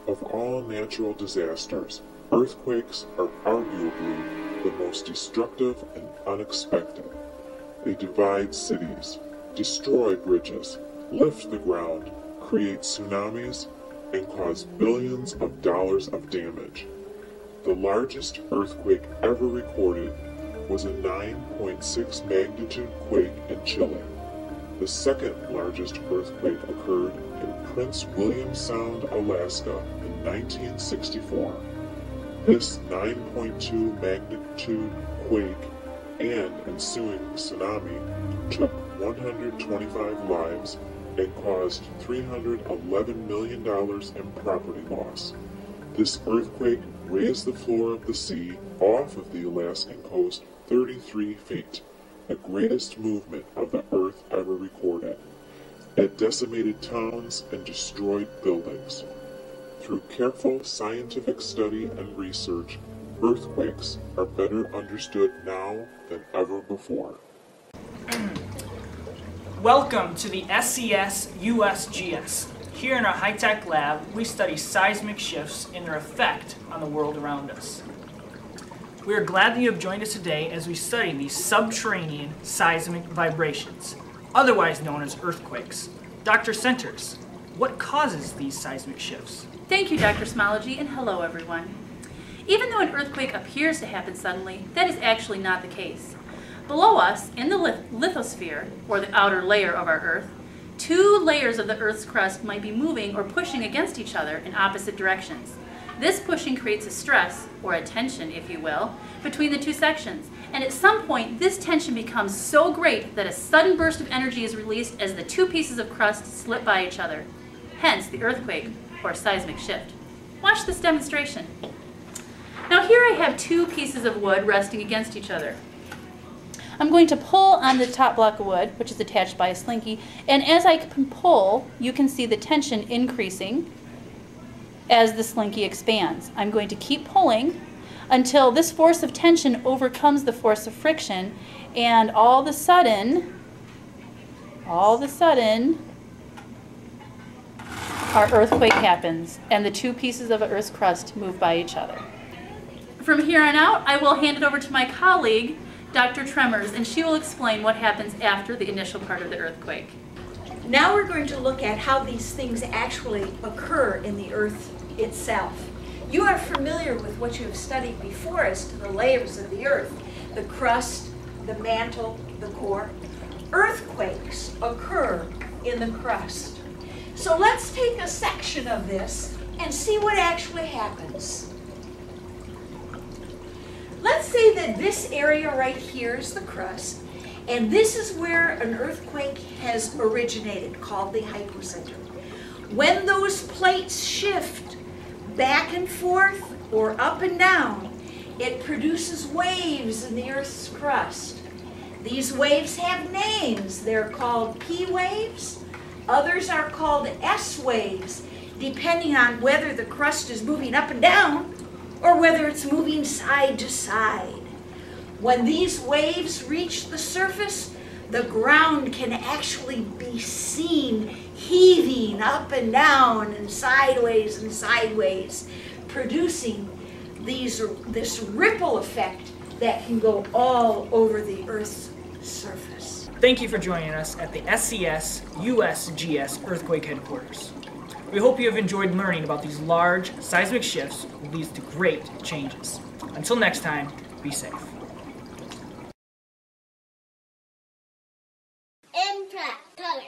Of all natural disasters, earthquakes are arguably the most destructive and unexpected. They divide cities, destroy bridges, lift the ground, create tsunamis, and cause billions of dollars of damage. The largest earthquake ever recorded was a 9.6 magnitude quake in Chile. The second largest earthquake occurred in Prince William Sound, Alaska in 1964. This 9.2 magnitude quake and ensuing tsunami took 125 lives and caused $311 million in property loss. This earthquake raised the floor of the sea off of the Alaskan coast 33 feet, the greatest movement of the earth ever recorded. It decimated towns and destroyed buildings. Through careful scientific study and research, earthquakes are better understood now than ever before. Welcome to the SES USGS. Here in our high-tech lab, we study seismic shifts and their effect on the world around us. We are glad that you have joined us today as we study these subterranean seismic vibrations, otherwise known as earthquakes. Dr. Centers, what causes these seismic shifts? Thank you, Dr. Smology, and hello, everyone. Even though an earthquake appears to happen suddenly, that is actually not the case. Below us, in the lithosphere, or the outer layer of our Earth, two layers of the Earth's crust might be moving or pushing against each other in opposite directions. This pushing creates a stress, or a tension, if you will, between the two sections. And at some point, this tension becomes so great that a sudden burst of energy is released as the two pieces of crust slip by each other. Hence, the earthquake, or seismic shift. Watch this demonstration. Now here I have two pieces of wood resting against each other. I'm going to pull on the top block of wood, which is attached by a slinky, and as I can pull, you can see the tension increasing as the slinky expands. I'm going to keep pulling until this force of tension overcomes the force of friction, and all of a sudden, our earthquake happens, and the two pieces of the Earth's crust move by each other. From here on out, I will hand it over to my colleague, Dr. Tremors, and she will explain what happens after the initial part of the earthquake. Now we're going to look at how these things actually occur in the Earth itself. You are familiar with what you have studied before as to the layers of the Earth, the crust, the mantle, the core. Earthquakes occur in the crust. So let's take a section of this and see what actually happens. Let's say that this area right here is the crust, and this is where an earthquake has originated, called the hypocenter. When those plates shift back and forth or up and down, it produces waves in the Earth's crust. These waves have names. They're called P waves. Others are called S waves, depending on whether the crust is moving up and down or whether it's moving side to side. When these waves reach the surface, the ground can actually be seen heaving up and down and sideways, producing this ripple effect that can go all over the Earth's surface. Thank you for joining us at the SES USGS Earthquake Headquarters. We hope you have enjoyed learning about these large seismic shifts that leads to great changes. Until next time, be safe. Impact color.